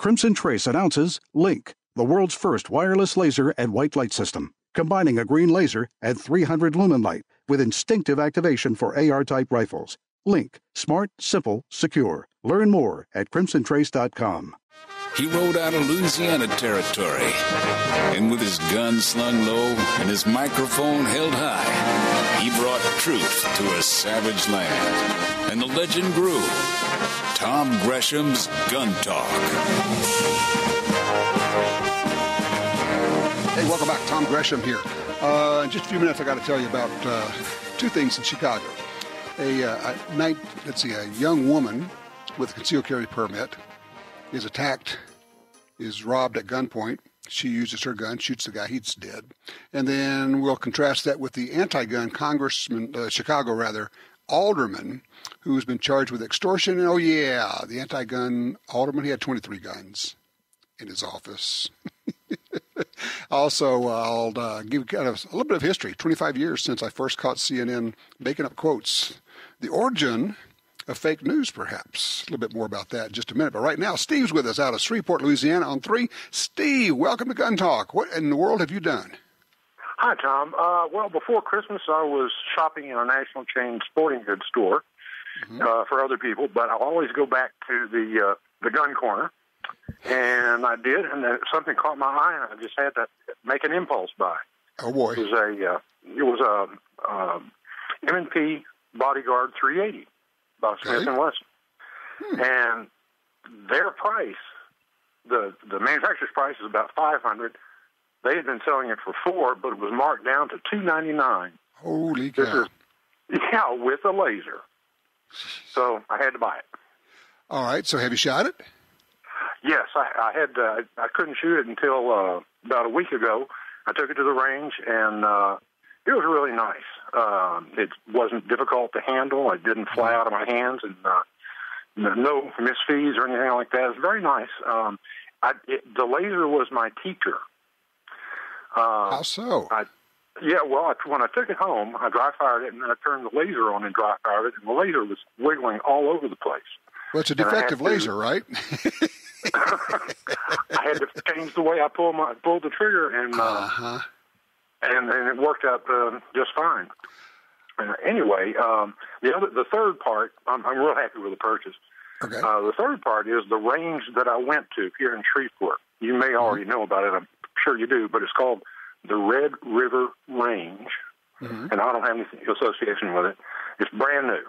Crimson Trace announces Link, the world's first wireless laser and white light system, combining a green laser and 300 lumen light with instinctive activation for AR-type rifles. Link, smart, simple, secure. Learn more at crimsontrace.com. He rode out of Louisiana territory, and with his gun slung low and his microphone held high, he brought truth to a savage land. And the legend grew. Tom Gresham's Gun Talk. Hey, welcome back. Tom Gresham here. In just a few minutes, I got to tell you about two things in Chicago. A young woman with a concealed carry permit is attacked, is robbed at gunpoint. She uses her gun, shoots the guy, he's dead. And then we'll contrast that with the anti-gun Chicago alderman who's been charged with extortion. And, the anti-gun alderman, he had 23 guns in his office. Also, I'll give kind of a little bit of history. 25 years since I first caught CNN making up quotes. The origin of fake news, perhaps. A little bit more about that in just a minute. But right now, Steve's with us out of Shreveport, Louisiana on 3. Steve, welcome to Gun Talk. What in the world have you done? Hi, Tom. Well, before Christmas, I was shopping in a national chain sporting goods store for other people, but I always go back to the gun corner. And I did, and then something caught my eye, and I just had to make an impulse buy. Oh boy! It was a M&P Bodyguard 380 by Smith & Wesson, and their price, the manufacturer's price is about $500. They had been selling it for $400, but it was marked down to $299. Holy cow! With a laser. So I had to buy it. All right. So have you shot it? Yes, I had. I couldn't shoot it until about a week ago. I took it to the range, and it was really nice. It wasn't difficult to handle. It didn't fly out of my hands, and no misfeeds or anything like that. It was very nice. The laser was my teacher. How so? When I took it home, I dry fired it, and then I turned the laser on and dry fired it, and the laser was wiggling all over the place. Well, it's a defective laser, right? I had to change the way I pulled the trigger, and it worked out just fine. Anyway, the third part, I'm real happy with the purchase. Okay. The third part is the range that I went to here in Shreveport. You may already know about it. I'm sure you do, but it's called the Red River Range, and I don't have any association with it. It's brand new,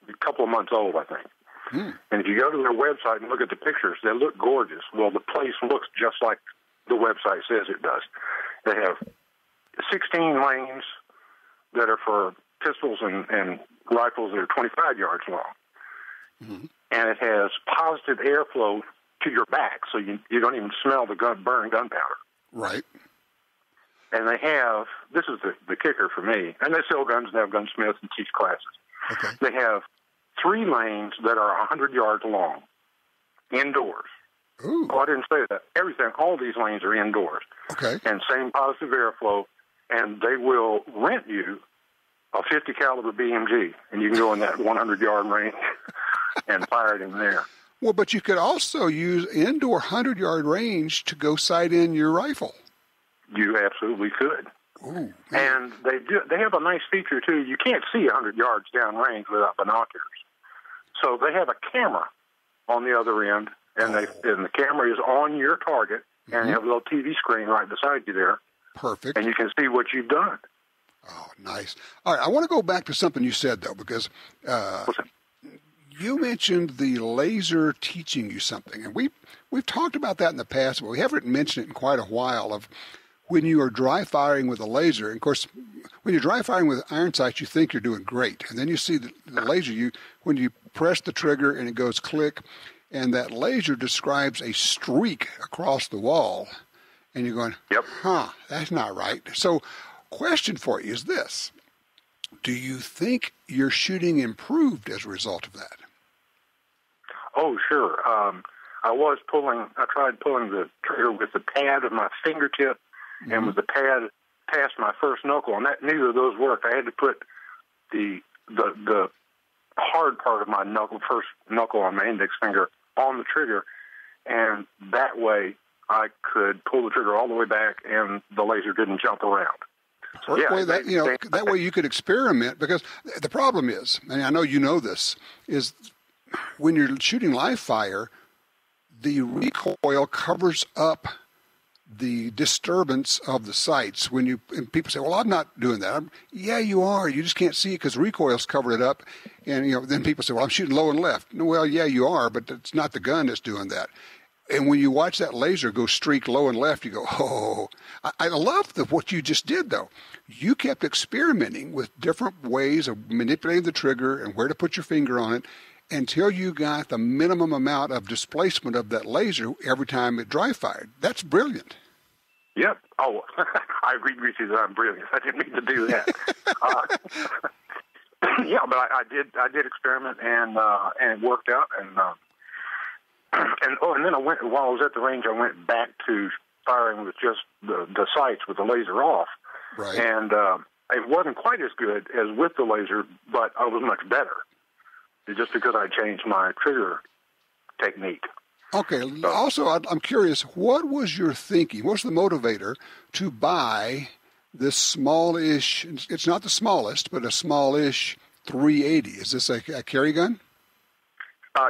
a couple of months old, I think. And if you go to their website and look at the pictures, they look gorgeous. Well, the place looks just like the website says it does. They have 16 lanes that are for pistols and rifles that are 25 yards long. And it has positive airflow to your back, so you don't even smell the burning gunpowder. Right. And they have, this is the kicker for me, and they sell guns and have gunsmiths and teach classes. Okay. They have 3 lanes that are 100 yards long, indoors. Ooh. Oh, I didn't say that. All these lanes are indoors. Okay. And same positive airflow, and they will rent you a 50 caliber BMG, and you can go in that 100-yard range and fire it in there. Well, but you could also use indoor 100-yard range to go sight in your rifle. You absolutely could. Ooh, and they have a nice feature, too. You can't see 100 yards downrange without binoculars. So they have a camera on the other end, and the camera is on your target, and you have a little TV screen right beside you there. Perfect. And you can see what you've done. Oh, nice. All right, I want to go back to something you said, though, because you mentioned the laser teaching you something. And we've talked about that in the past, but we haven't mentioned it in quite a while, of when you are dry firing with a laser. And of course, when you're dry firing with iron sights, you think you're doing great. And then you see the laser, when you press the trigger and it goes click, and that laser describes a streak across the wall, and you're going, that's not right. So question for you is this. Do you think your shooting improved as a result of that? Oh, sure. I tried pulling the trigger with the pad of my fingertip and with the pad past my first knuckle, and neither of those worked. I had to put the hard part of my first knuckle on my index finger on the trigger, and that way I could pull the trigger all the way back, and the laser didn't jump around. So, yeah, that way you could experiment, because the problem is, and I know you know this, is when you're shooting live fire, the recoil covers up the disturbance of the sights. And people say, well, I'm not doing that. Yeah, you are. You just can't see it because recoil's covered it up. And then people say, well, I'm shooting low and left. Well, yeah, you are, but it's not the gun that's doing that. And when you watch that laser go streak low and left, you go, oh. I love what you just did, though. You kept experimenting with different ways of manipulating the trigger and where to put your finger on it until you got the minimum amount of displacement of that laser every time it dry fired. That's brilliant. Yep. Oh, I agree with you that I'm brilliant. I didn't mean to do that. Yeah, but I did experiment, and it worked out. And then while I was at the range, I went back to firing with just the sights with the laser off. Right. And it wasn't quite as good as with the laser, but I was much better. Just because I changed my trigger technique. Okay. Also, I'm curious, what was your thinking? What was the motivator to buy this smallish, it's not the smallest, but a smallish 380? Is this a carry gun?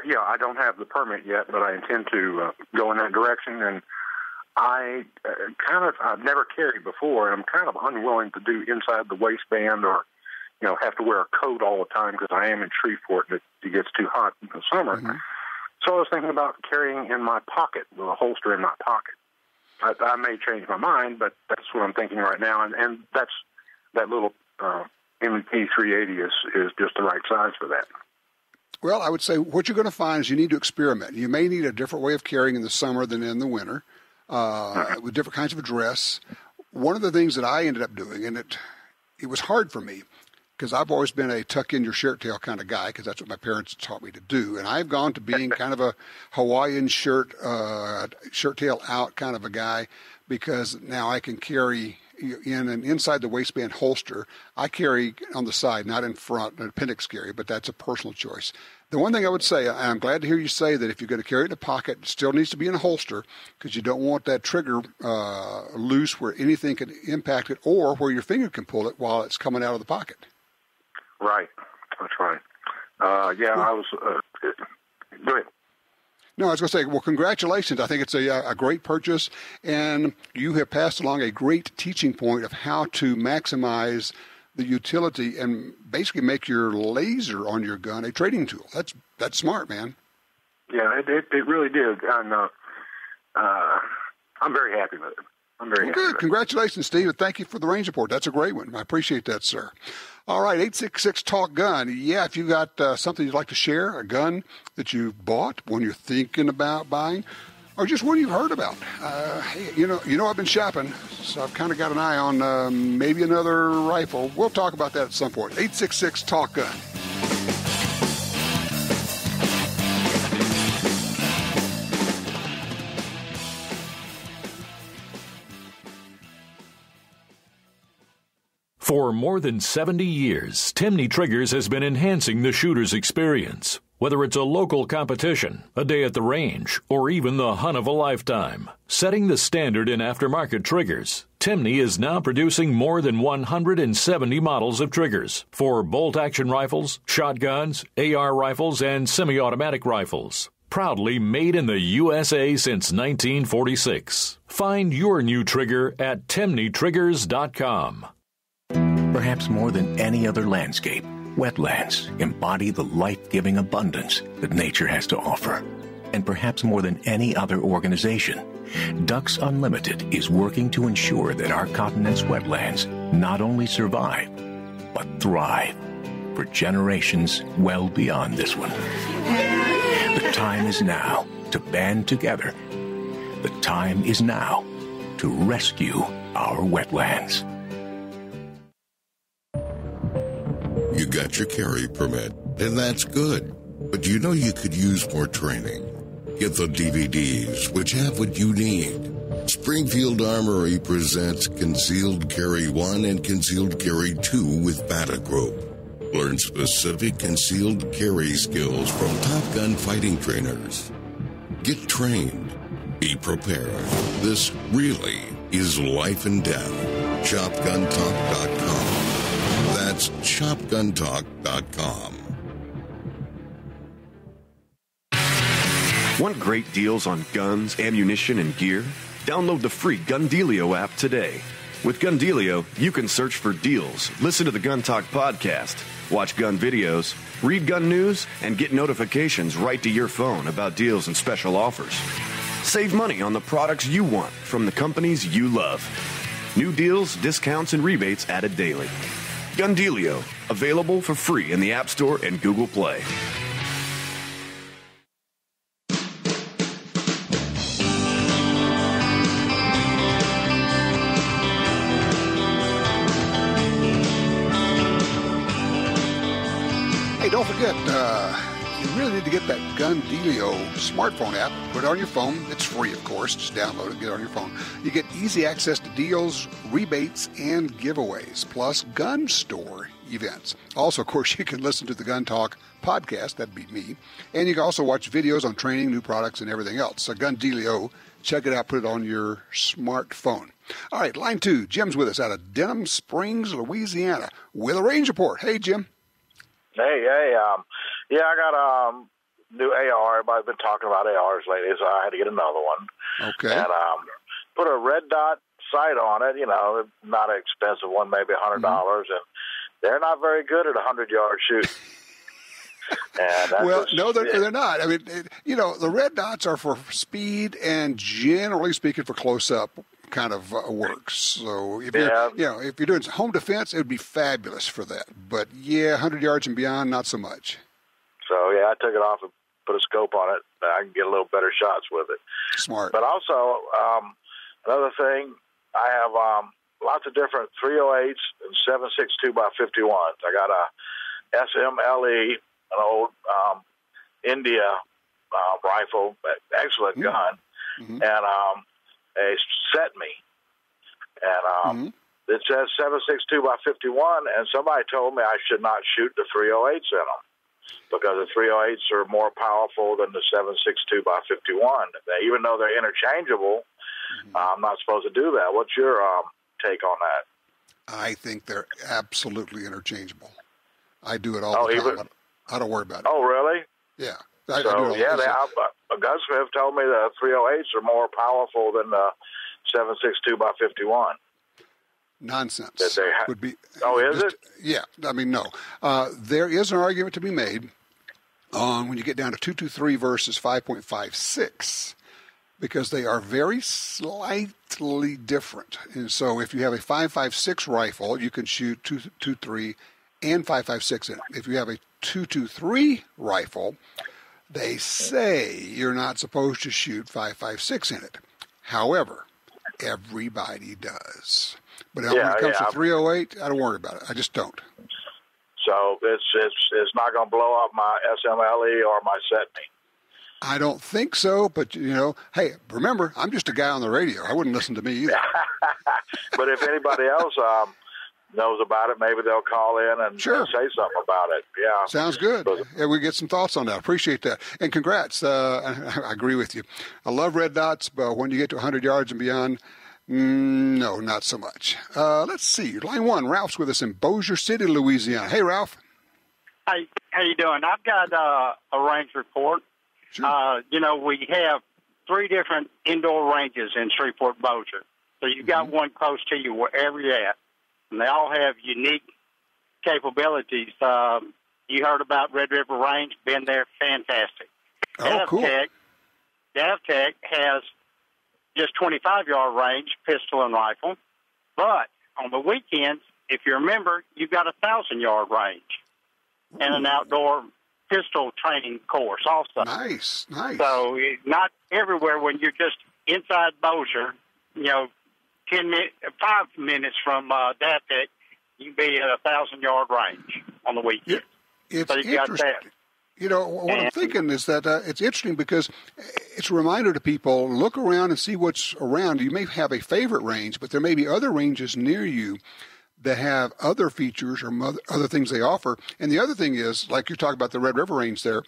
Yeah, I don't have the permit yet, but I intend to go in that direction. And I've never carried before, and I'm kind of unwilling to do inside the waistband or have to wear a coat all the time because I am in Shreveport and it gets too hot in the summer. Mm-hmm. So I was thinking about carrying in my pocket, with a holster in my pocket. I may change my mind, but that's what I'm thinking right now. And that little M&P 380 is just the right size for that. Well, I would say what you're going to find is you need to experiment. You may need a different way of carrying in the summer than in the winter, with different kinds of dress. One of the things that I ended up doing, and it was hard for me, because I've always been a tuck-in-your-shirt tail kind of guy, because that's what my parents taught me to do. And I've gone to being kind of a Hawaiian shirt tail out kind of a guy, because now I can carry in an inside the waistband holster. I carry on the side, not in front, an appendix carry, but that's a personal choice. The one thing I would say, and I'm glad to hear you say that if you're going to carry it in a pocket, it still needs to be in a holster, because you don't want that trigger loose where anything can impact it or where your finger can pull it while it's coming out of the pocket. Right. That's right. I was... go ahead. No, I was going to say, well, congratulations. I think it's a great purchase, and you have passed along a great teaching point of how to maximize the utility and basically make your laser on your gun a trading tool. That's smart, man. Yeah, it really did, and I'm very happy with it. I'm very happy. Good. Congratulations, Steve, and thank you for the range report. That's a great one. I appreciate that, sir. All right, 866-TALK-GUN. Yeah, if you got something you'd like to share, a gun that you bought, one you're thinking about buying, or just one you've heard about. Hey, I've been shopping, so I've kind of got an eye on maybe another rifle. We'll talk about that at some point. 866-TALK-GUN. For more than 70 years, Timney Triggers has been enhancing the shooter's experience. Whether it's a local competition, a day at the range, or even the hunt of a lifetime. Setting the standard in aftermarket triggers, Timney is now producing more than 170 models of triggers for bolt-action rifles, shotguns, AR rifles, and semi-automatic rifles. Proudly made in the USA since 1946. Find your new trigger at TimneyTriggers.com. Perhaps more than any other landscape, wetlands embody the life-giving abundance that nature has to offer. And perhaps more than any other organization, Ducks Unlimited is working to ensure that our continent's wetlands not only survive, but thrive for generations well beyond this one. The time is now to band together. The time is now to rescue our wetlands. You got your carry permit, and that's good. But you could use more training. Get the DVDs, which have what you need. Springfield Armory presents Concealed Carry 1 and Concealed Carry 2 with Bata Group. Learn specific concealed carry skills from Top Gun fighting trainers. Get trained Be prepared. This really is life and death. ShopGunTalk.com. That's ShopGunTalk.com. Want great deals on guns, ammunition, and gear? Download the free Gundealio app today. With Gundealio, you can search for deals, listen to the Gun Talk podcast, watch gun videos, read gun news, and get notifications right to your phone about deals and special offers. Save money on the products you want from the companies you love. New deals, discounts, and rebates added daily. Gundealio, available for free in the App Store and Google Play. Hey, don't forget, you really need to get that Gundealio smartphone app. Put it on your phone. It's free, of course. Just download it, get it on your phone. You get easy access to deals, rebates, and giveaways, plus gun store events. Also, of course, you can listen to the Gun Talk podcast. That'd be me. And you can also watch videos on training, new products, and everything else. So Gundealio, check it out. Put it on your smartphone. All right, line 2. Jim's with us out of Denham Springs, Louisiana, with a range report. Hey, Jim. Hey, yeah, I got a new AR. Everybody's been talking about ARs lately, so I had to get another one. Okay. And put a red dot sight on it, not an expensive one, maybe $100, and they're not very good at a 100-yard shoot. And that's no, they're not. I mean, the red dots are for speed and, generally speaking, for close-up kind of works. So if you're doing home defense, it would be fabulous for that. But 100 yards and beyond, not so much. So I took it off and put a scope on it. I can get a little better shots with it. Smart. But also another thing, I have lots of different 308s and 7.62 by 51s. I got a SMLE, an old India rifle, excellent gun, and a set me, and it says 7.62 by 51, and somebody told me I should not shoot the 308s in them because the 308s are more powerful than the 7.62 by 51. Even though they're interchangeable, I'm not supposed to do that. What's your take on that? I think they're absolutely interchangeable. I do it all the time. I don't worry about it. Oh, really? Yeah. A gunsmith told me the 308s are more powerful than the 7.62 by 51. Nonsense. Is it? Yeah. I mean, no. There is an argument to be made on when you get down to 223 versus 5.56 because they are very slightly different. And so if you have a 5.56 rifle, you can shoot 223 and 5.56 in it. If you have a 223 rifle, they say you're not supposed to shoot 5.56 in it. However, everybody does. But when it comes to 308, I don't worry about it. I just don't. So it's not going to blow up my SMLE or my SETME. I don't think so, but, hey, remember, I'm just a guy on the radio. I wouldn't listen to me either. But if anybody else knows about it, maybe they'll call in and say something about it. Yeah. Sounds good. We get some thoughts on that. Appreciate that. And congrats. I agree with you. I love red dots, but when you get to 100 yards and beyond, no, not so much. Let's see. Line 1, Ralph's with us in Bossier City, Louisiana. Hey, Ralph. Hey, how you doing? I've got a range report. Sure. We have 3 different indoor ranges in Shreveport, Bossier. So you've got one close to you wherever you're at. And they all have unique capabilities. You heard about Red River Range, been there, fantastic. Cool. DavTech has just 25-yard range, pistol and rifle. But on the weekends, if you remember, you've got a 1,000-yard range and an outdoor pistol training course also. Nice. So not everywhere when you're just inside Bossier, 5 minutes from DavTech, you can be at a 1,000-yard range on the weekend. It's so you got that. What I'm thinking is that it's interesting because it's a reminder to people, look around and see what's around. You may have a favorite range, but there may be other ranges near you that have other features or other things they offer. And the other thing is, like you're talking about the Red River Range there,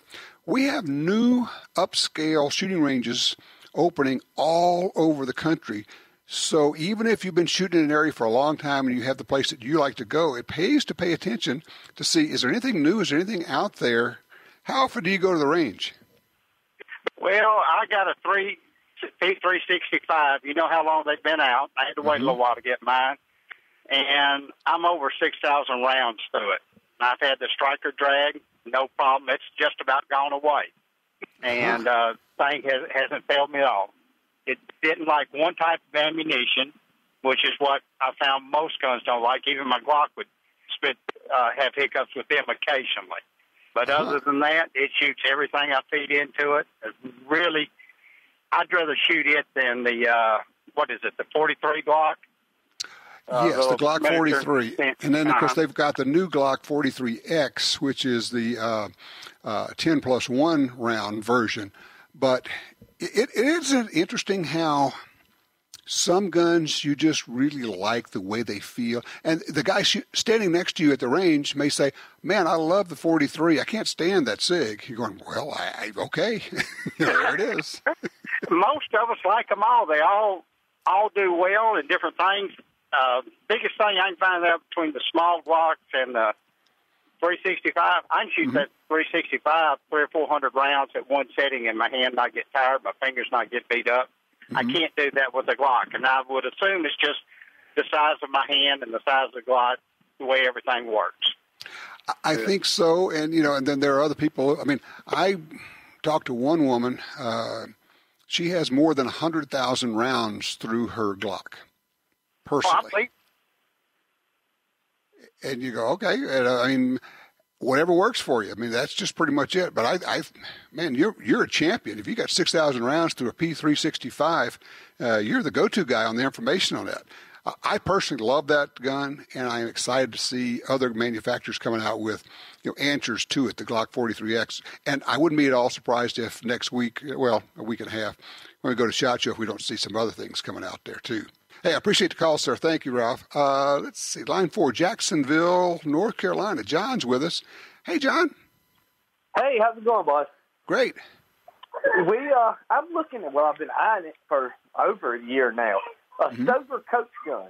we have new upscale shooting ranges opening all over the country. So even if you've been shooting in an area for a long time and you have the place that you like to go, it pays to pay attention to see, is there anything new? Is there anything out there? How often do you go to the range? Well, I got a P365. You know how long they've been out. I had to wait a little while to get mine. And I'm over 6,000 rounds through it. I've had the striker drag, no problem. It's just about gone away. And thing hasn't failed me at all. It didn't like one type of ammunition, which is what I found most guns don't like. Even my Glock would have hiccups with them occasionally. But other than that, it shoots everything I feed into it. Really, I'd rather shoot it than the, the 43 Glock? Yes, the Glock 43. And then, of course, they've got the new Glock 43X, which is the 10+1 round version. But it is interesting how some guns you just really like the way they feel. And the guy standing next to you at the range may say, man, I love the 43. I can't stand that SIG. You're going, well, okay. There it is. Most of us like them all. They all do well in different things. Biggest thing I can find out between the small Glocks and the 365, I can shoot that 365 300 or 400 rounds at one setting and my hand not get tired, my fingers not get beat up. I can't do that with the Glock, and I would assume it's just the size of my hand and the size of the Glock, the way everything works. I think so, and and then there are other people. I mean, I talked to one woman. She has more than 100,000 rounds through her Glock, personally. And you go, okay. And, I mean, whatever works for you. I mean, that's just pretty much it. But man, you're a champion. If you got 6,000 rounds through a P365, you're the go-to guy on the information on that. I personally love that gun, and I'm excited to see other manufacturers coming out with answers to it, the Glock 43X. And I wouldn't be at all surprised if next week, well, a week and a half, when we go to SHOT Show, if we don't see some other things coming out there too. Hey, I appreciate the call, sir. Thank you, Ralph. Let's see, line 4, Jacksonville, North Carolina. John's with us. Hey, John. Hey, how's it going, boss? Great. I'm looking at, I've been eyeing it for over a year now. A Stover Coach gun.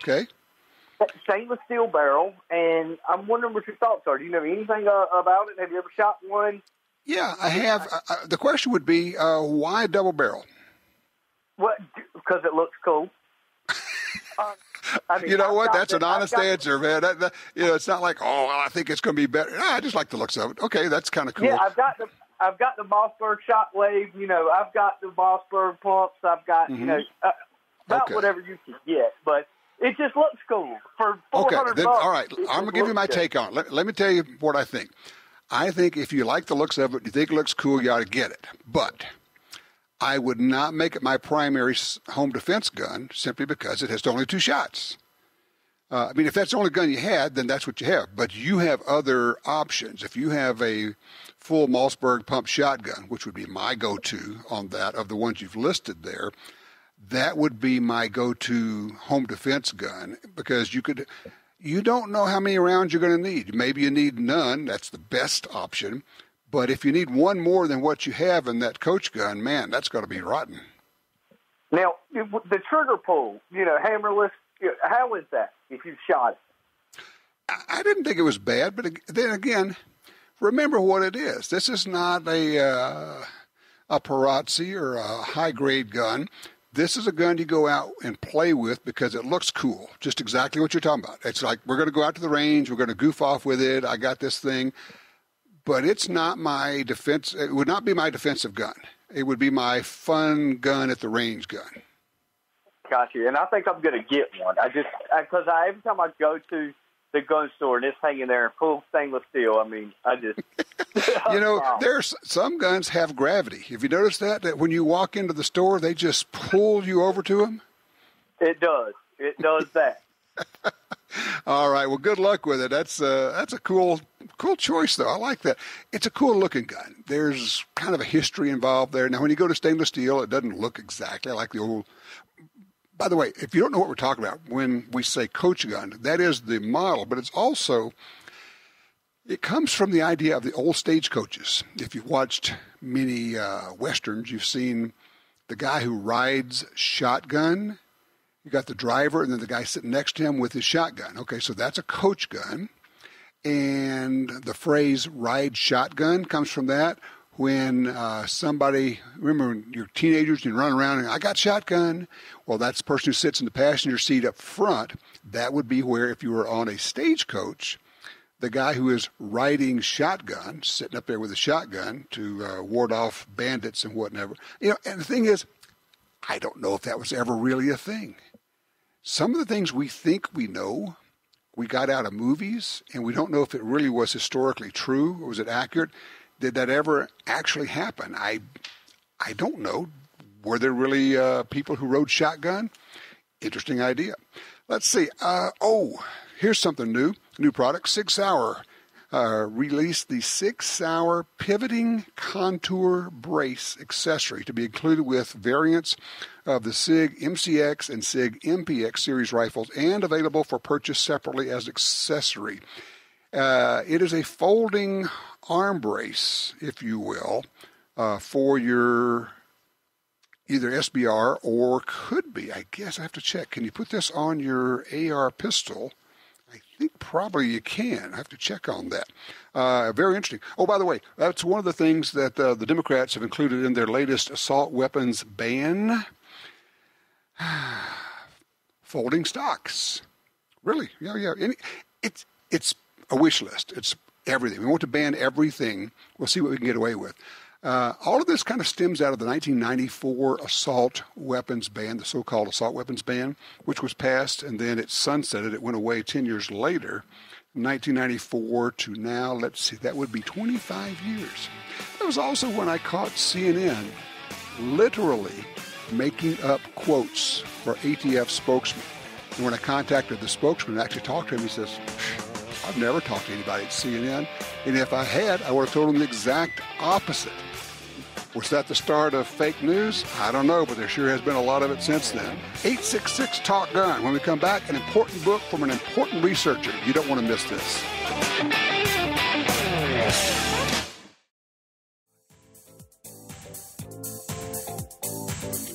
Okay. Stainless steel barrel, and I'm wondering what your thoughts are. Do you know anything about it? Have you ever shot one? Yeah, I have. The question would be, why double barrel? What? Because it looks cool. I mean, you know what? That's an honest answer, man. It's not like, I think it's going to be better. No, I just like the looks of it. Okay, that's kind of cool. Yeah, I've got the Mossberg shockwave. I've got the Mossberg pumps. I've got about whatever you can get, but it just looks cool for $400. Then, all right, I'm going to give you my take on it. Let me tell you what I think. I think if you like the looks of it, you think it looks cool, you ought to get it. But I would not make it my primary home defense gun simply because it has only 2 shots. I mean, if that's the only gun you had, then that's what you have. But you have other options. If you have a full Mossberg pump shotgun, which would be my go-to on that of the ones you've listed there, that would be my go-to home defense gun because you don't know how many rounds you're going to need. Maybe you need none. That's the best option. But if you need one more than what you have in that Coach gun, man, that's going to be rotten. Now, the trigger pull, hammerless, how is that if you've shot it? I didn't think it was bad, but then again, remember what it is. This is not a Perazzi or a high-grade gun. This is a gun you go out and play with because it looks cool, just exactly what you're talking about. It's like, we're going to go out to the range, we're going to goof off with it, I got this thing. But it's not my defense. It would not be my defensive gun. It would be my fun gun at the range gun. Gotcha. And I think I'm going to get one. Because every time I go to the gun store and it's hanging there in full stainless steel, I mean, I just... there's some guns have gravity. Have you noticed that when you walk into the store, they just pull you over to them? It does. It does that. All right. Well, good luck with it. That's a cool choice, though. I like that. It's a cool looking gun. There's kind of a history involved there. Now, when you go to stainless steel, it doesn't look exactly like the old. By the way, if you don't know what we're talking about when we say Coach gun, that is the model, but it comes from the idea of the old stagecoaches. If you've watched many westerns, you've seen the guy who rides shotgun. You got the driver and then the guy sitting next to him with his shotgun. Okay, so that's a coach gun. And the phrase ride shotgun comes from that. When somebody, remember when you're teenagers and you run around and I got shotgun, well, that's the person who sits in the passenger seat up front. That would be where if you were on a stagecoach, the guy who is riding shotgun, sitting up there with a shotgun to ward off bandits and whatever. And the thing is, I don't know if that was ever really a thing. Some of the things we think we know, we got out of movies, and we don't know if it really was historically true or was it accurate. Did that ever actually happen? I don't know. Were there really people who rode shotgun? Interesting idea. Let's see. Here's something new. New product. 6 Hour released the 6 Hour pivoting contour brace accessory to be included with variants of the SIG MCX and SIG MPX series rifles and available for purchase separately as accessory. It is a folding arm brace, if you will, for your either SBR or could be, I guess I have to check. Can you put this on your AR pistol? I think probably you can. I have to check on that. Very interesting. Oh, by the way, that's one of the things that the Democrats have included in their latest assault weapons ban. Folding stocks. Really? Yeah. It's a wish list. It's everything. We want to ban everything. We'll see what we can get away with. All of this kind of stems out of the 1994 assault weapons ban, the so-called assault weapons ban, which was passed and then it sunsetted. It went away 10 years later, 1994 to now. Let's see, that would be 25 years. That was also when I caught CNN literally making up quotes for ATF spokesman. And when I contacted the spokesman and actually talked to him, he says, I've never talked to anybody at CNN. And if I had, I would have told him the exact opposite. Was that the start of fake news? I don't know, but there sure has been a lot of it since then. 866 Talk Gun. When we come back, an important book from an important researcher. You don't want to miss this.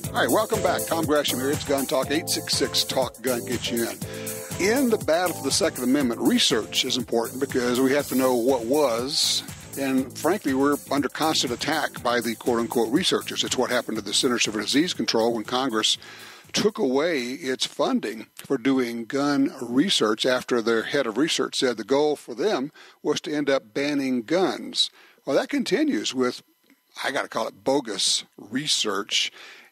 All right, welcome back. Tom Gresham here. It's Gun Talk. 866 Talk Gun gets you in. In the battle for the Second Amendment, research is important because we have to know what was. And frankly, we're under constant attack by the quote-unquote researchers. It's what happened to the Centers for Disease Control when Congress took away its funding for doing gun research after their head of research said the goal for them was to end up banning guns. Well, that continues with, I got to call it bogus research.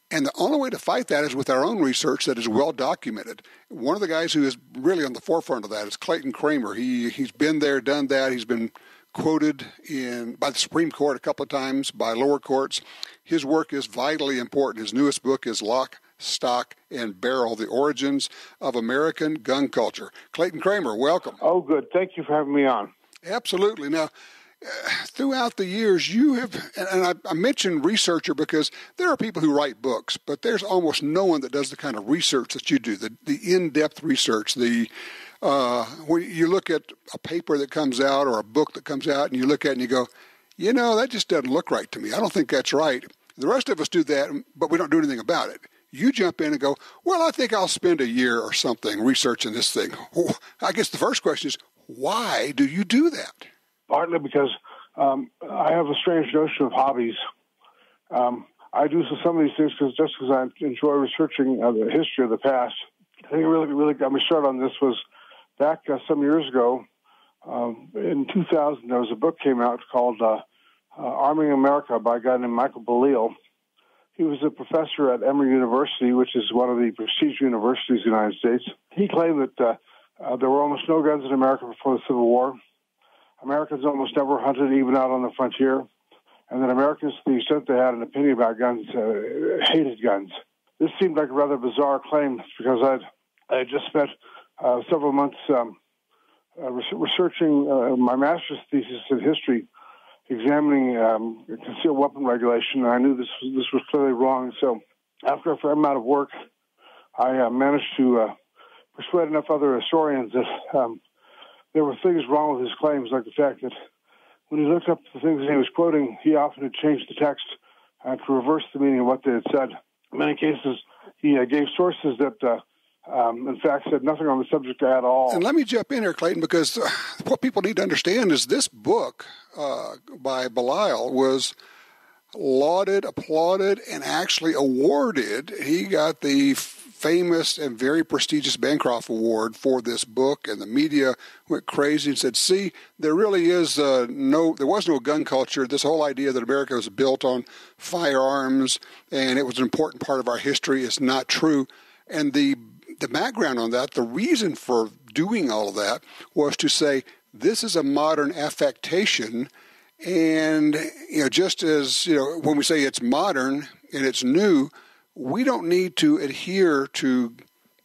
And the only way to fight that is with our own research that is well documented. One of the guys who is really on the forefront of that is Clayton Cramer. He's been there, done that. He's been quoted by the Supreme Court a couple of times, by lower courts. His work is vitally important. His newest book is Lock, Stock, and Barrel, The Origins of American Gun Culture. Clayton Cramer, welcome. Oh, good. Thank you for having me on. Absolutely. Now, throughout the years, you have, and I mentioned researcher because there are people who write books, but there's almost no one that does the kind of research that you do, the in-depth research, when you look at a paper that comes out or a book that comes out and you look at it and you go, that just doesn't look right to me. I don't think that's right. The rest of us do that, but we don't do anything about it. You jump in and go, well, I think I'll spend a year or something researching this thing. I guess the first question is, why do you do that? Partly because I have a strange notion of hobbies. I do some of these things because I enjoy researching the history of the past. I think it really got me started on this was back some years ago. In 2000, there was a book came out called Arming America by a guy named Michael Belial. He was a professor at Emory University, which is one of the prestigious universities in the United States. He claimed that there were almost no guns in America before the Civil War. Americans almost never hunted, even out on the frontier. And that Americans, to the extent they had an opinion about guns, hated guns. This seemed like a rather bizarre claim because I had just spent several months researching my master's thesis in history, examining concealed weapon regulation, and I knew this was clearly wrong. So after a fair amount of work, I managed to persuade enough other historians that there were things wrong with his claims, like the fact that when he looked up the things that he was quoting, he often had changed the text to reverse the meaning of what they had said. In many cases, he gave sources that, in fact, said nothing on the subject at all. And let me jump in here, Clayton, because what people need to understand is this book by Belial was lauded, applauded, and actually awarded. He got the famous and very prestigious Bancroft Award for this book, and the media went crazy and said, see, there really is there was no gun culture. This whole idea that America was built on firearms and it was an important part of our history is not true. And the background on that, the reason for doing all of that was to say, this is a modern affectation. And, just as, when we say it's modern and it's new, we don't need to adhere to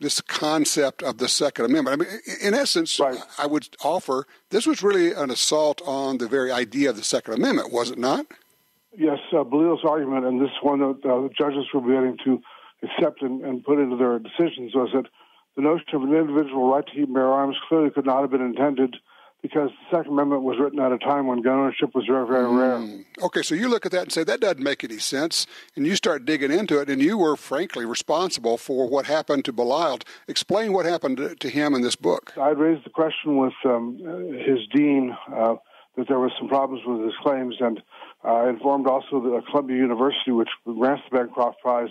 this concept of the Second Amendment. I mean, in essence, right. I would offer this was really an assault on the very idea of the Second Amendment, was it not? Yes, Belial's argument, and this is one that the judges were beginning to accept and put into their decisions, was that the notion of an individual right to keep and bear arms clearly could not have been intended because the Second Amendment was written at a time when gun ownership was very, very rare. Okay, so you look at that and say, that doesn't make any sense, and you start digging into it, and you were, frankly, responsible for what happened to Belial. Explain what happened to him in this book. I raised the question with his dean that there was some problems with his claims, and informed also the Columbia University, which grants the Bancroft Prize.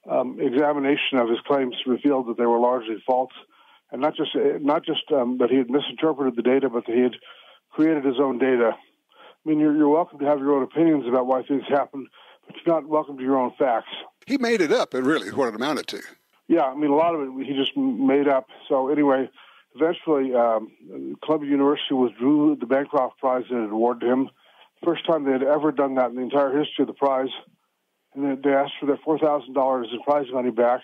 Examination of his claims revealed that they were largely false. And not just that he had misinterpreted the data, but that he had created his own data. I mean, you're welcome to have your own opinions about why things happen, but you're not welcome to your own facts. He made it up, really, is what it amounted to. Yeah, I mean, a lot of it he just made up. So anyway, eventually, Columbia University withdrew the Bancroft Prize that had awarded him. First time they had ever done that in the entire history of the prize. And they asked for their $4,000 in prize money back.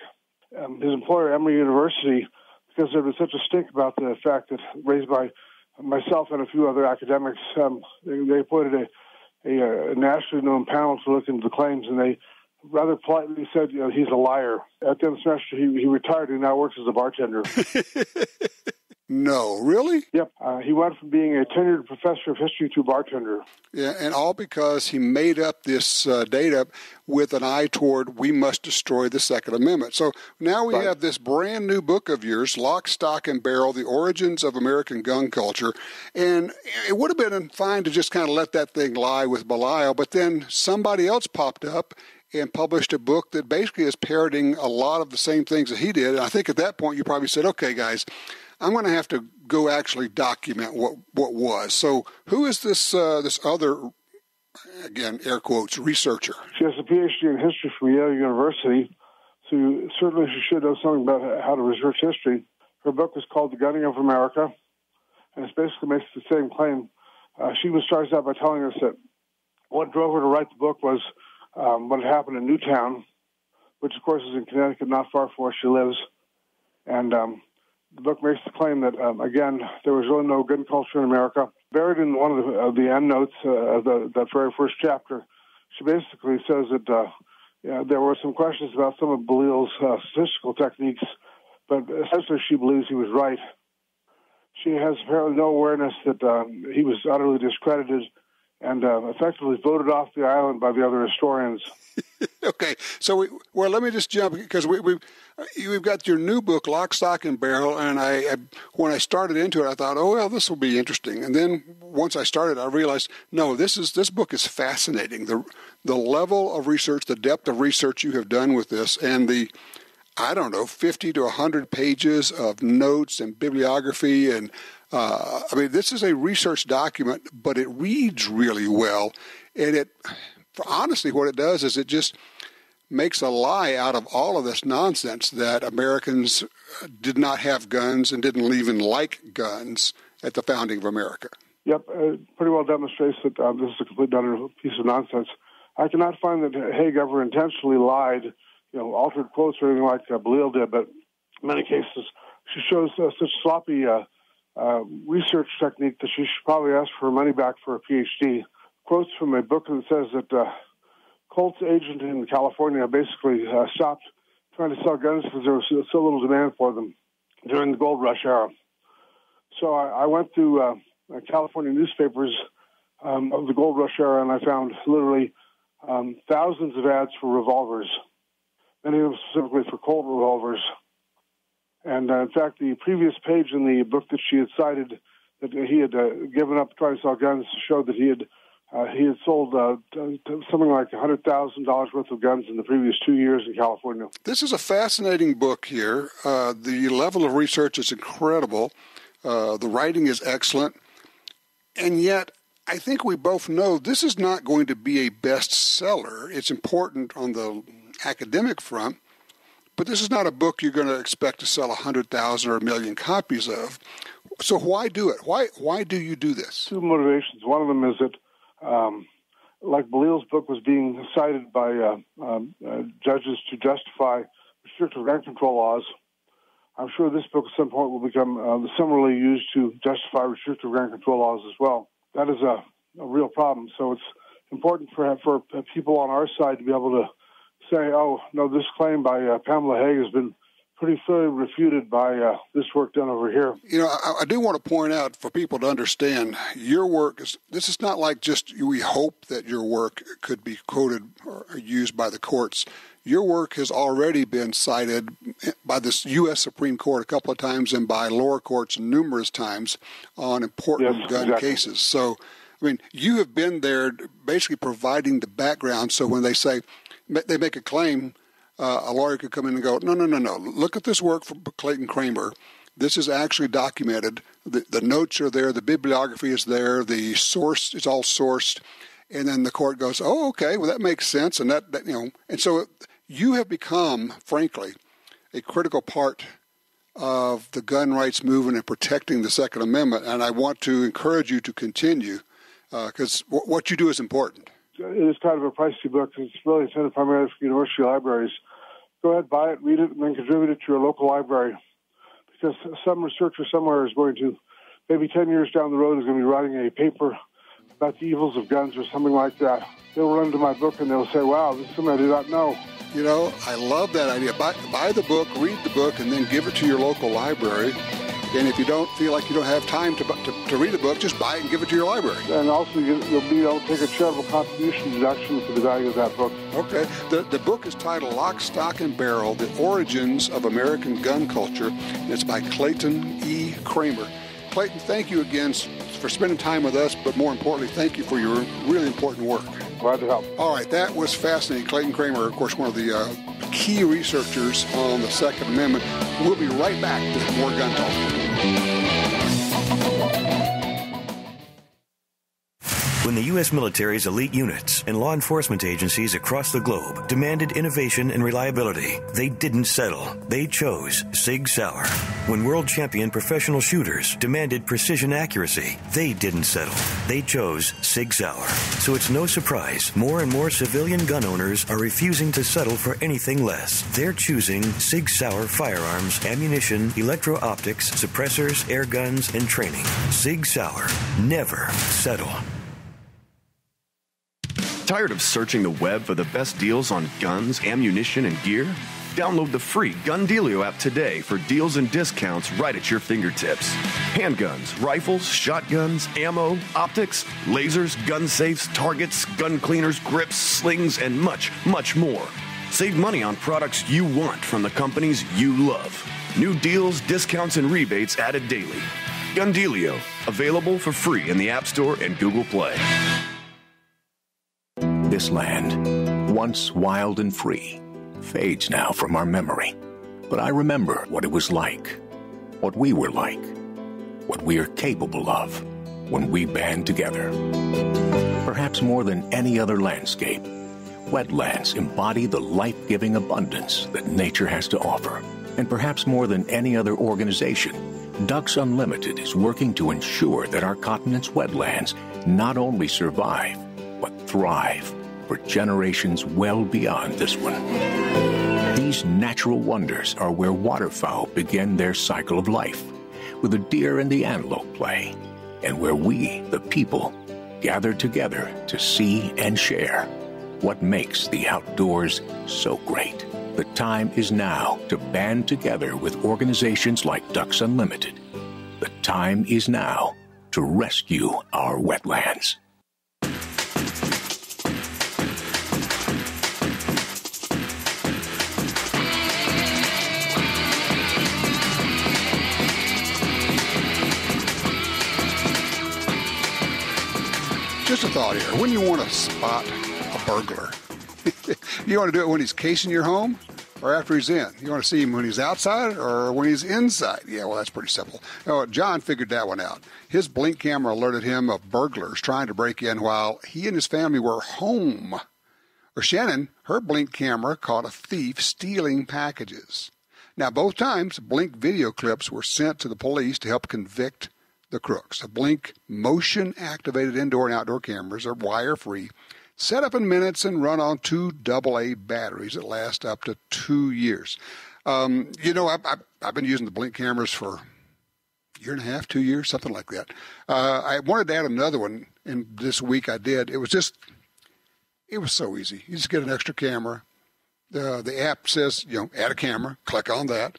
His employer, Emory University, because there was such a stink about the fact that raised by myself and a few other academics, they appointed a nationally known panel to look into the claims, and they rather politely said, he's a liar. At the end of the semester, he retired and now works as a bartender. No, really? Yep. He went from being a tenured professor of history to bartender. Yeah, and all because he made up this data with an eye toward we must destroy the Second Amendment. So now we have this brand new book of yours, Lock, Stock, and Barrel, The Origins of American Gun Culture. And it would have been fine to just kind of let that thing lie with Belial, but then somebody else popped up and published a book that basically is parroting a lot of the same things that he did. And I think at that point you probably said, okay, guys, I'm going to have to go actually document what was. So who is this other, again, air quotes, researcher? She has a PhD in history from Yale University, so certainly she should know something about how to research history. Her book is called The Gunning of America, and it basically makes the same claim. She starts out by telling us that what drove her to write the book was what had happened in Newtown, which, of course, is in Connecticut, not far from where she lives. And the book makes the claim that, again, there was really no gun culture in America. Buried in one of the endnotes of that very first chapter, she basically says that there were some questions about some of Belial's statistical techniques, but essentially she believes he was right. She has apparently no awareness that he was utterly discredited and effectively voted off the island by the other historians. Okay, so let me just jump, because we've got your new book, Lock, Stock, and Barrel, and when I started into it, I thought, oh, well, this will be interesting. And then once I started, I realized, no, this book is fascinating. The level of research, the depth of research you have done with this, and the 50 to 100 pages of notes and bibliography, and this is a research document, but it reads really well, and honestly, what it does is it just makes a lie out of all of this nonsense that Americans did not have guns and didn't even like guns at the founding of America. Yep, pretty well demonstrates that this is a complete utter piece of nonsense. I cannot find that Haig ever intentionally lied, altered quotes or anything like Belial did, but in many cases she shows such sloppy research technique that she should probably ask for her money back for a PhD. Quotes from a book that says that Colt's agent in California basically stopped trying to sell guns because there was so little demand for them during the gold rush era. So I went through California newspapers of the gold rush era, and I found literally thousands of ads for revolvers. many of them specifically for Colt revolvers. And in fact, the previous page in the book that she had cited that he had given up trying to sell guns showed that he had sold something like $100,000 worth of guns in the previous 2 years in California. This is a fascinating book here. The level of research is incredible. The writing is excellent. And yet, I think we both know this is not going to be a bestseller. It's important on the academic front, but this is not a book you're going to expect to sell 100,000 or 1 million copies of. So why do it? Why do you do this? Two motivations. One of them is that, like Belial's book was being cited by judges to justify restrictive gun control laws, I'm sure this book at some point will become similarly used to justify restrictive gun control laws as well. That is a real problem. So it's important for people on our side to be able to say, oh, no, this claim by Pamela Haag has been pretty thoroughly refuted by this work done over here. You know, I do want to point out for people to understand, your work this is not like just we hope that your work could be quoted or used by the courts. Your work has already been cited by the U.S. Supreme Court a couple of times and by lower courts numerous times on important gun cases. So, I mean, you have been there basically providing the background so when they make a claim, a lawyer could come in and go, no. Look at this work from Clayton Cramer. This is actually documented. The notes are there. The bibliography is there. The source is all sourced. And then the court goes, oh, okay, well, that makes sense. And and so you have become, frankly, a critical part of the gun rights movement and protecting the Second Amendment. And I want to encourage you to continue because what you do is important. It is kind of a pricey book. It's really intended primarily for university libraries. Go ahead, buy it, read it, and then contribute it to your local library. Because some researcher somewhere is going to, maybe 10 years down the road, is going to be writing a paper about the evils of guns or something like that. They'll run to my book and they'll say, wow, this is something I did not know. You know, I love that idea. Buy the book, read the book, and then give it to your local library. And if you don't feel like you don't have time to read a book, just buy it and give it to your library. And also, you'll be able to take a charitable contribution deduction for the value of that book. Okay. The book is titled Lock, Stock, and Barrel, The Origins of American Gun Culture, and it's by Clayton E. Cramer. Clayton, thank you again for spending time with us, but more importantly, thank you for your really important work. Glad to help. All right, that was fascinating. Clayton Cramer, of course, one of the key researchers on the Second Amendment. We'll be right back with more Gun Talk. When the U.S. military's elite units and law enforcement agencies across the globe demanded innovation and reliability, they didn't settle. They chose Sig Sauer. When world champion professional shooters demanded precision accuracy, they didn't settle. They chose Sig Sauer. So it's no surprise more and more civilian gun owners are refusing to settle for anything less. They're choosing Sig Sauer firearms, ammunition, electro-optics, suppressors, air guns, and training. Sig Sauer. Never settle. Tired of searching the web for the best deals on guns, ammunition, and gear? Download the free Gun Dealio app today for deals and discounts right at your fingertips. Handguns, rifles, shotguns, ammo, optics, lasers, gun safes, targets, gun cleaners, grips, slings, and much, much more. Save money on products you want from the companies you love. New deals, discounts, and rebates added daily. Gun Dealio, available for free in the App Store and Google Play. This land, once wild and free, fades now from our memory. But I remember what it was like, what we were like, what we are capable of when we band together. Perhaps more than any other landscape, wetlands embody the life-giving abundance that nature has to offer. And perhaps more than any other organization, Ducks Unlimited is working to ensure that our continent's wetlands not only survive, but thrive for generations well beyond this one. These natural wonders are where waterfowl begin their cycle of life, where the deer and the antelope play, and where we, the people, gather together to see and share what makes the outdoors so great. The time is now to band together with organizations like Ducks Unlimited. The time is now to rescue our wetlands. Just a thought here. When you want to spot a burglar, you want to do it when he's casing your home or after he's in? You want to see him when he's outside or when he's inside? Yeah, well, that's pretty simple. John figured that one out. His Blink camera alerted him of burglars trying to break in while he and his family were home. Or Shannon, her Blink camera caught a thief stealing packages. Now, both times, Blink video clips were sent to the police to help convict the crooks. The Blink motion-activated indoor and outdoor cameras are wire-free, set up in minutes, and run on 2 AA batteries that last up to 2 years. I've been using the Blink cameras for a year and a half, 2 years, something like that. I wanted to add another one, and this week I did. It was so easy. You just get an extra camera. The app says, add a camera. Click on that.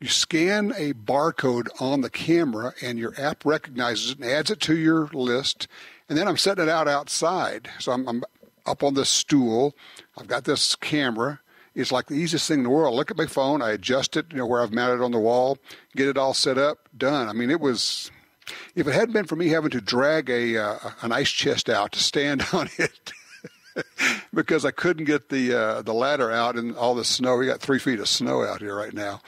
You scan a barcode on the camera, and your app recognizes it and adds it to your list. And then I'm setting it out outside. So I'm up on this stool. I've got this camera. It's like the easiest thing in the world. Look at my phone. I adjust it, where I've mounted it on the wall, get it all set up, done. I mean, if it hadn't been for me having to drag an ice chest out to stand on it, because I couldn't get the ladder out in all the snow. We got 3 feet of snow out here right now.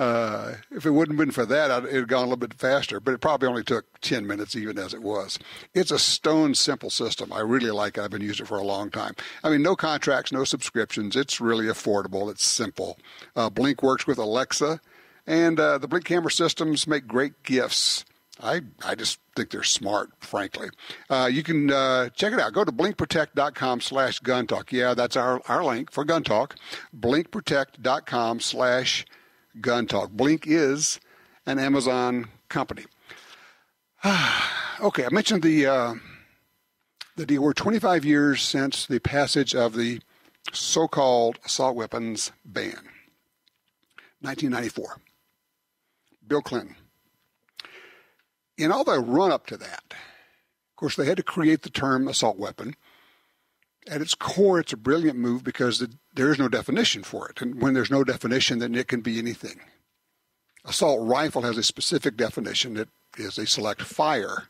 If it wouldn't have been for that, it would have gone a little bit faster, but it probably only took 10 minutes even as it was. It's a stone simple system. I really like it. I've been using it for a long time. I mean, no contracts, no subscriptions. It's really affordable. It's simple. Blink works with Alexa, and the Blink camera systems make great gifts. I just think they're smart, frankly. You can check it out. Go to blinkprotect.com/gun talk. Yeah, that's our link for Gun Talk. blinkprotect.com/gun talk. Blink is an Amazon company. Okay, I mentioned the deal. We're 25 years since the passage of the so-called assault weapons ban. 1994. Bill Clinton. In all the run-up to that, of course, they had to create the term assault weapon. At its core, it's a brilliant move because there is no definition for it. And when there's no definition, then it can be anything. Assault rifle has a specific definition that is a select firearm.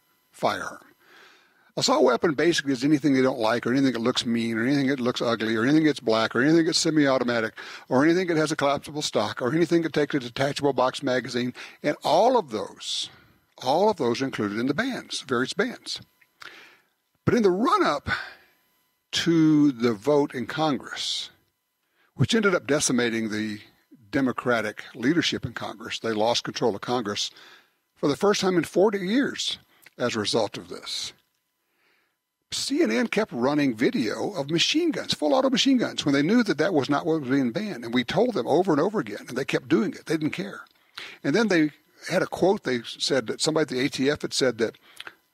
Assault weapon basically is anything they don't like, or anything that looks mean, or anything that looks ugly, or anything that's black, or anything that's semi-automatic, or anything that has a collapsible stock, or anything that takes a detachable box magazine. And all of those are included in the bans, various bans. But in the run-up to the vote in Congress, which ended up decimating the Democratic leadership in Congress, they lost control of Congress for the first time in 40 years as a result of this. CNN kept running video of machine guns, full auto machine guns, when they knew that was not what was being banned. And we told them over and over again, and they kept doing it. They didn't care. And then they had a quote. They said that somebody at the ATF had said that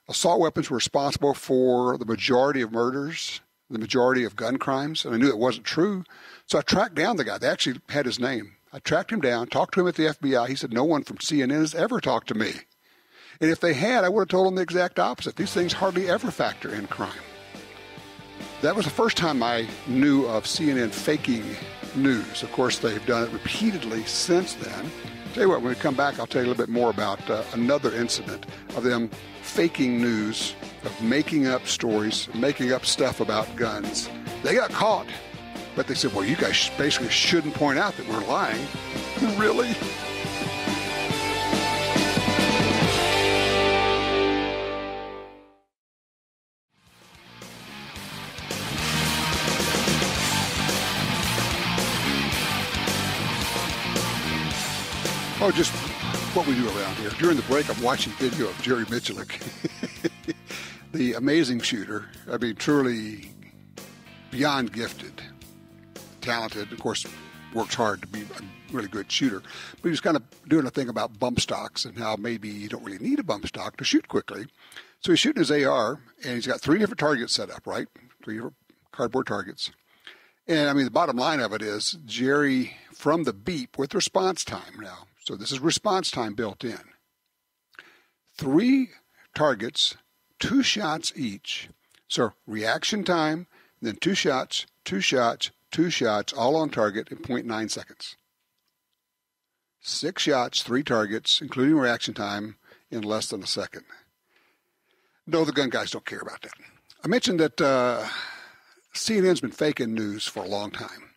assault weapons were responsible for the majority of murders, the majority of gun crimes, and I knew it wasn't true. So I tracked down the guy. They actually had his name. I tracked him down, talked to him at the FBI. He said, no one from CNN has ever talked to me. And if they had, I would have told them the exact opposite. These things hardly ever factor in crime. That was the first time I knew of CNN faking news. Of course, they've done it repeatedly since then. Tell you what, when we come back, I'll tell you a little bit more about another incident of them faking news, of making up stories, making up stuff about guns. They got caught, but they said, well, you guys basically shouldn't point out that we're lying. Really? Oh, just what we do around here. During the break, I'm watching video of Jerry Michalik, the amazing shooter. I mean, truly beyond gifted, talented. Of course, works hard to be a really good shooter. But he was kind of doing a thing about bump stocks and how maybe you don't really need a bump stock to shoot quickly. So he's shooting his AR, and he's got 3 different targets set up, right? 3 different cardboard targets. And, I mean, the bottom line of it is Jerry, from the beep with response time now. So this is response time built in. 3 targets, 2 shots each. So reaction time, then 2 shots, 2 shots, 2 shots, all on target in 0.9 seconds. 6 shots, 3 targets, including reaction time, in less than a second. No, the gun guys don't care about that. I mentioned that CNN's been faking news for a long time.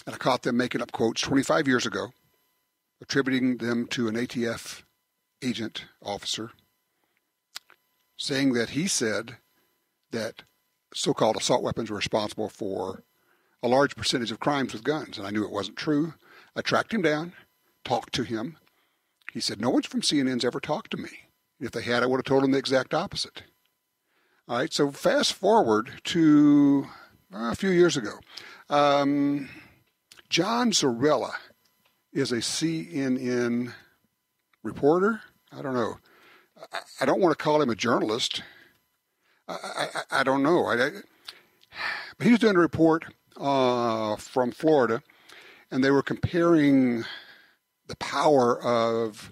And I caught them making up quotes 25 years ago, attributing them to an ATF agent, officer, saying that he said that so-called assault weapons were responsible for a large percentage of crimes with guns. And I knew it wasn't true. I tracked him down, talked to him. He said, no one from CNN's ever talked to me. If they had, I would have told them the exact opposite. All right, so fast forward to a few years ago. John Zarella is a CNN reporter. I don't know. I don't want to call him a journalist. I don't know. But he was doing a report from Florida, and they were comparing the power of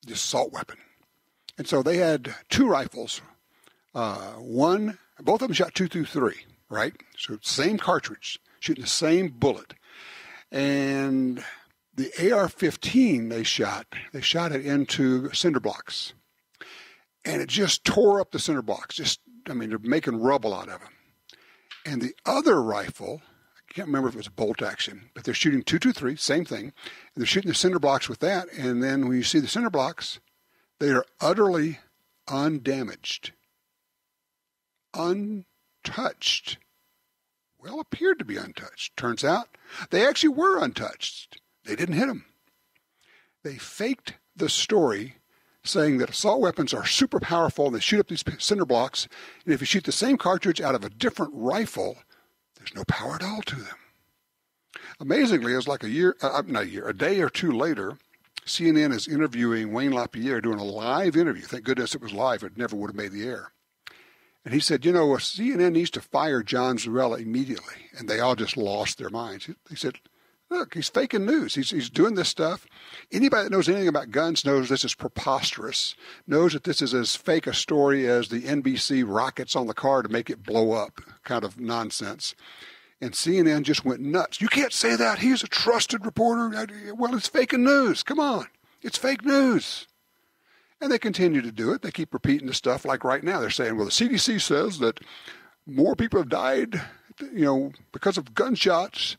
the assault weapon. And so they had two rifles. Both of them shot 223, right? So same cartridge, shooting the same bullet. And the AR-15 they shot it into cinder blocks. And it just tore up the cinder blocks. They're making rubble out of them. And the other rifle, I can't remember if it was a bolt action, but they're shooting 223, same thing. And they're shooting the cinder blocks with that. And then when you see the cinder blocks, they are utterly undamaged. Untouched. Well, appeared to be untouched. Turns out they actually were untouched. They didn't hit them. They faked the story saying that assault weapons are super powerful and they shoot up these cinder blocks. And if you shoot the same cartridge out of a different rifle, there's no power at all to them. Amazingly, it was like a day or two later, CNN is interviewing Wayne LaPierre, doing a live interview. Thank goodness it was live. It never would have made the air. And he said, CNN needs to fire John Zarella immediately. And they all just lost their minds. He said, look, he's faking news. He's doing this stuff. Anybody that knows anything about guns knows this is preposterous, knows that this is as fake a story as the NBC rockets on the car to make it blow up kind of nonsense. And CNN just went nuts. You can't say that. He's a trusted reporter. Well, it's faking news. Come on. It's fake news. And they continue to do it. They keep repeating the stuff like right now. They're saying, well, the CDC says that more people have died, because of gunshots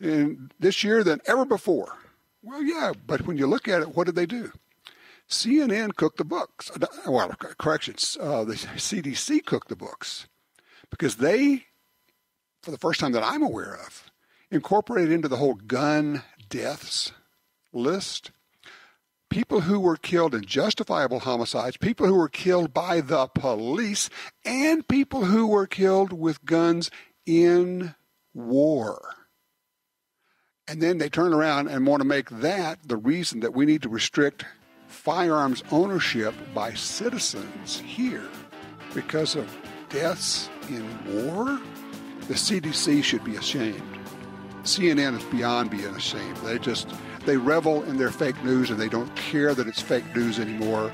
in this year than ever before. Well, yeah, but when you look at it, what did they do? CNN cooked the books. Well, corrections. The CDC cooked the books because they, for the first time that I'm aware of, incorporated into the whole gun deaths list people who were killed in justifiable homicides, people who were killed by the police, and people who were killed with guns in war. And then they turn around and want to make that the reason that we need to restrict firearms ownership by citizens here because of deaths in war. The CDC should be ashamed. CNN is beyond being ashamed. They revel in their fake news and they don't care that it's fake news anymore.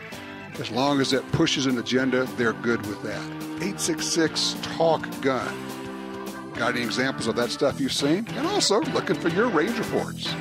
As long as it pushes an agenda, they're good with that. 866-TALK-GUN. Got any examples of that stuff you've seen? And also looking for your rage reports.